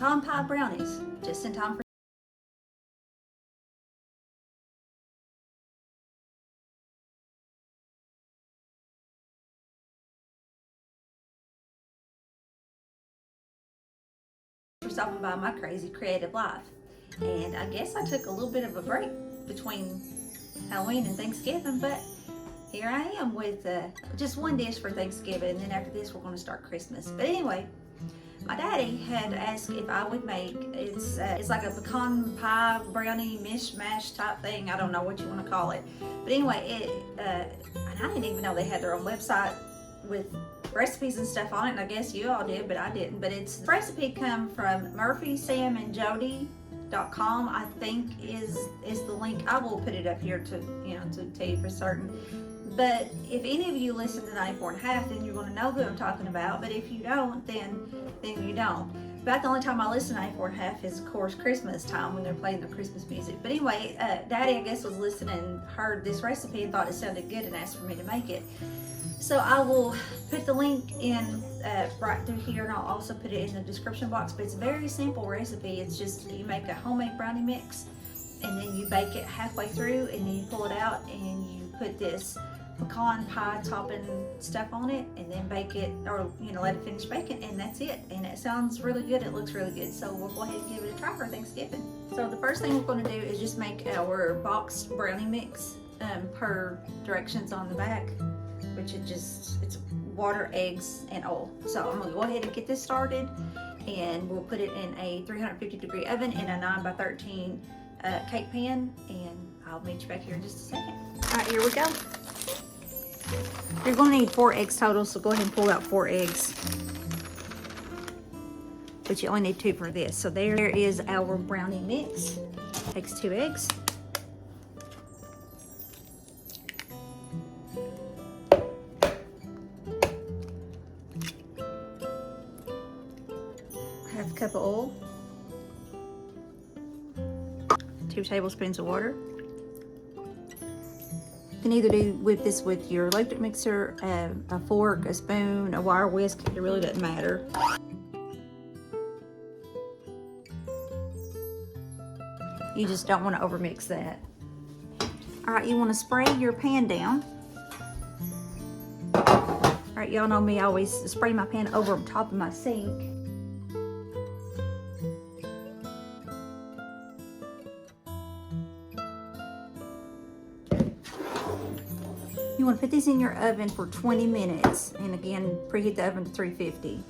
pecan pie brownies, just in time for stopping by my crazy creative life. And I guess I took a little bit of a break between Halloween and Thanksgiving, but here I am with just one dish for Thanksgiving, and then after this we're going to start Christmas. But anyway, my daddy had asked if I would make, it's like a pecan pie brownie mishmash type thing. I don't know what you want to call it. But anyway, and I didn't even know they had their own website with recipes and stuff on it, and I guess you all did, but I didn't. But it's the recipe come from murphysamandjodi.com, I think is the link. I will put it up here to to tell you for certain. But if any of you listen to 94 and a half, then you're going to know who I'm talking about. But if you don't, then you don't. About the only time I listen to 94 and a half is, of course, Christmas time when they're playing their Christmas music. But anyway, Daddy, I guess, was listening, heard this recipe and thought it sounded good and asked for me to make it. So I will put the link in right through here, and I'll also put it in the description box. But it's a very simple recipe. It's just you make a homemade brownie mix, and then you bake it halfway through, and then you pull it out and you put this pecan pie topping stuff on it, and then bake it, or let it finish baking, and that's it. And it sounds really good. It looks really good. So we'll go ahead and give it a try for Thanksgiving. So the first thing we're going to do is just make our boxed brownie mix per directions on the back, which it's water, eggs, and oil. So I'm going to go ahead and get this started, and we'll put it in a 350-degree oven in a 9x13 cake pan, and I'll meet you back here in just a second. All right, here we go. You're going to need 4 eggs total, so go ahead and pull out 4 eggs. But you only need 2 for this. So there is our brownie mix. Takes 2 eggs. Half a cup of oil. 2 tablespoons of water. You can either whip this with your electric mixer, a fork, a spoon, a wire whisk. It really doesn't matter. You just don't want to overmix that. All right, you want to spray your pan down. All right, y'all know me, I always spray my pan over on top of my sink. You want to put these in your oven for 20 minutes, and again, preheat the oven to 350.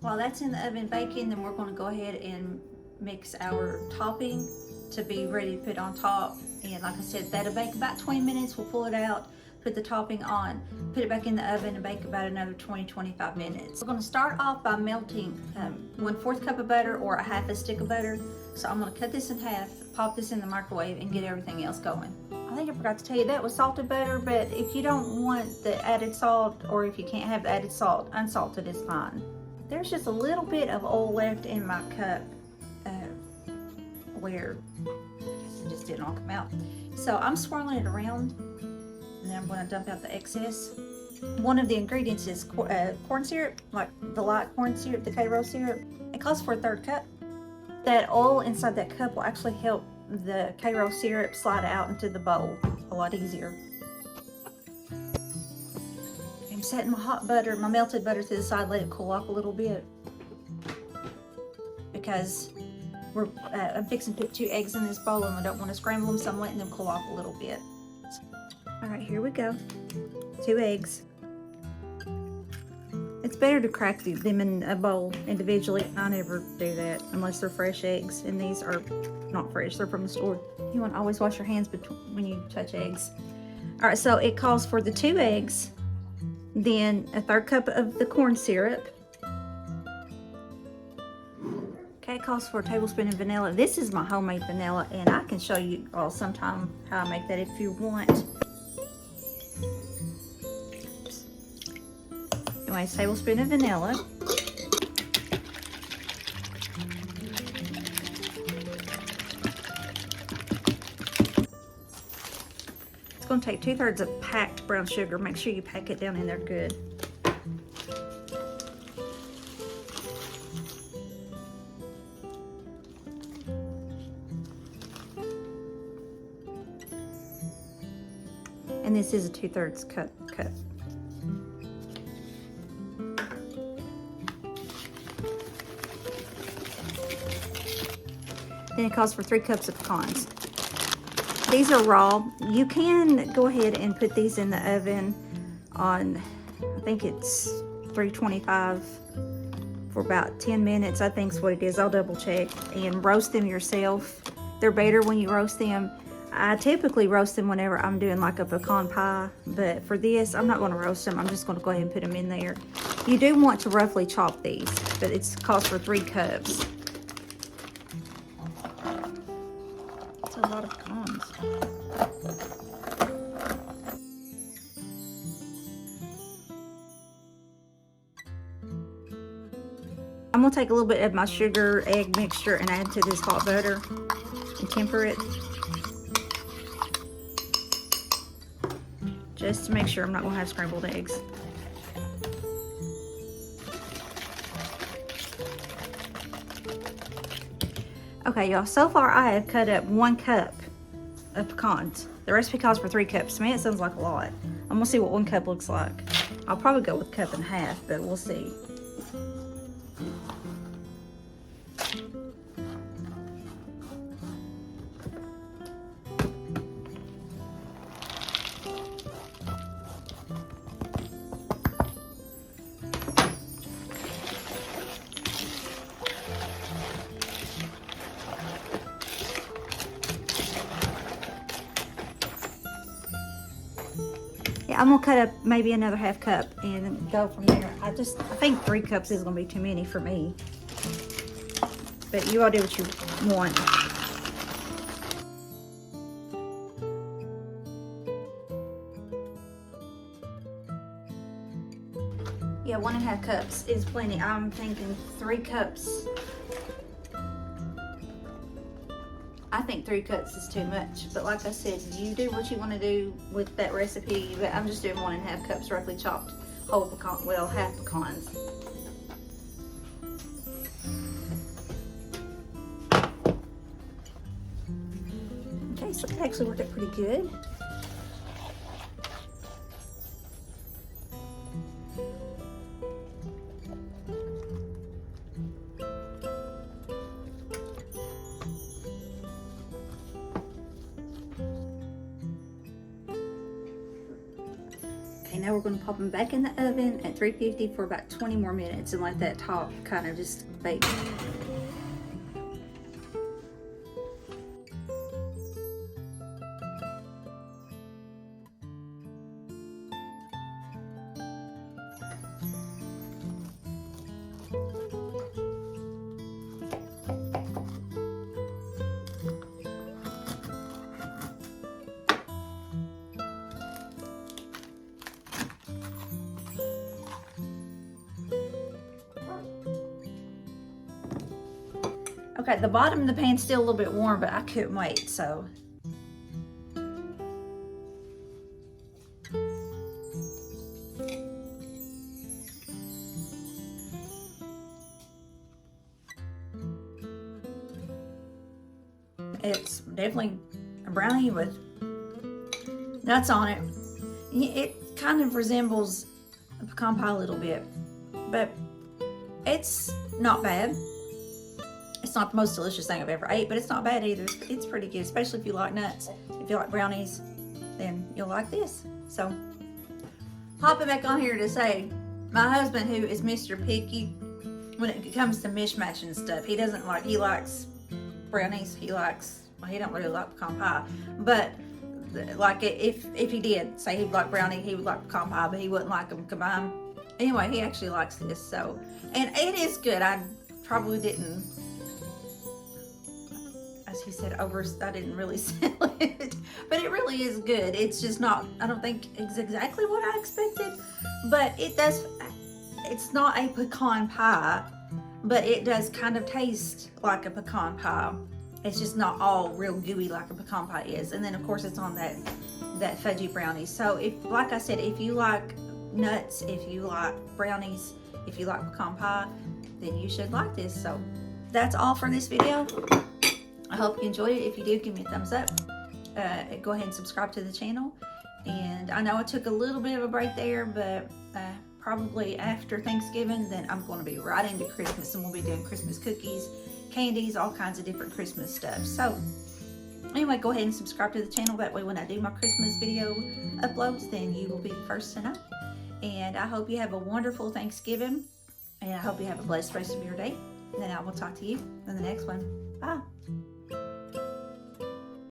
While that's in the oven baking, then we're going to go ahead and mix our topping to be ready to put on top. And like I said, that'll bake about 20 minutes. We'll pull it out, put the topping on, put it back in the oven, and bake about another 20-25 minutes. We're going to start off by melting 1/4 cup of butter or a half a stick of butter. So I'm going to cut this in half, pop this in the microwave, and get everything else going. I think I forgot to tell you that was salted butter, but if you don't want the added salt, or if you can't have the added salt, unsalted is fine. There's just a little bit of oil left in my cup where I guess it just didn't all come out. So I'm swirling it around, and then I'm going to dump out the excess. One of the ingredients is corn syrup, like the light corn syrup, the K-Roll syrup. It calls for 1/3 cup. That oil inside that cup will actually help the K-Roll syrup slide out into the bowl a lot easier. I'm setting my hot butter, my melted butter to the side, let it cool off a little bit, because I'm fixing to put 2 eggs in this bowl, and I don't want to scramble them, so I'm letting them cool off a little bit. All right, here we go. 2 eggs. It's better to crack them in a bowl individually. I never do that unless they're fresh eggs, and these are not fresh, they're from the store. You want to always wash your hands when you touch eggs. All right, so it calls for the 2 eggs, then a 1/3 cup of the corn syrup. Okay, it calls for a tablespoon of vanilla. This is my homemade vanilla, and I can show you all sometime how I make that if you want. Anyways, tablespoon of vanilla. It's going to take 2/3 of packed brown sugar. Make sure you pack it down in there good. And this is a 2/3 cup. Then it calls for 3 cups of pecans. These are raw. You can go ahead and put these in the oven on, I think it's 325 for about 10 minutes, I think is what it is. I'll double check. And roast them yourself. They're better when you roast them. I typically roast them whenever I'm doing like a pecan pie, but for this, I'm not going to roast them. I'm just going to go ahead and put them in there. You do want to roughly chop these, but it's calls for 3 cups. That's a lot of pecans. I'm going to take a little bit of my sugar egg mixture and add to this hot butter and temper it. Just to make sure I'm not going to have scrambled eggs. Okay, y'all, so far I have cut up 1 cup of pecans. The recipe calls for 3 cups. To me, it sounds like a lot. I'm going to see what 1 cup looks like. I'll probably go with 1.5 cups, but we'll see. Yeah, I'm gonna cut up maybe another 1/2 cup and go from there. I think 3 cups is gonna be too many for me. But you all do what you want. Yeah, 1.5 cups is plenty. I'm thinking 3 cups. I think 3 cups is too much, but like I said, you do what you want to do with that recipe, but I'm just doing 1.5 cups roughly chopped whole pecan, well, half pecans. Okay, so it actually worked out pretty good. Okay, now we're going to pop them back in the oven at 350 for about 20 more minutes and let that top kind of just bake. Okay, the bottom of the pan's still a little bit warm, but I couldn't wait, so. It's definitely a brownie with nuts on it. It kind of resembles a pecan pie a little bit, but it's not bad. It's not the most delicious thing I've ever ate, but it's not bad either. It's pretty good, especially if you like nuts. If you like brownies, then you'll like this. So, hopping back on here to say, my husband, who is Mr. Picky when it comes to mishmatching stuff, he doesn't like, he likes brownies, he likes, well, he don't really like pecan pie, but like if he did, say he'd like brownie, he would like pecan pie, but he wouldn't like them combined. Anyway, he actually likes this, so, and it is good. I probably didn't, as he said, I didn't really sell it, but it really is good. It's just not, I don't think it's exactly what I expected, but it does, it's not a pecan pie, but it does kind of taste like a pecan pie. It's just not all real gooey like a pecan pie is. And then of course it's on that fudgy brownie. So if, like I said, if you like nuts, if you like brownies, if you like pecan pie, then you should like this. So that's all for this video. I hope you enjoyed it. If you do, give me a thumbs up. Go ahead and subscribe to the channel. And I know I took a little bit of a break there, but probably after Thanksgiving, then I'm going to be right into Christmas, and we'll be doing Christmas cookies, candies, all kinds of different Christmas stuff. So anyway, go ahead and subscribe to the channel. That way when I do my Christmas video uploads, then you will be the first to know. And I hope you have a wonderful Thanksgiving, and I hope you have a blessed rest of your day. And then I will talk to you in the next one. Bye.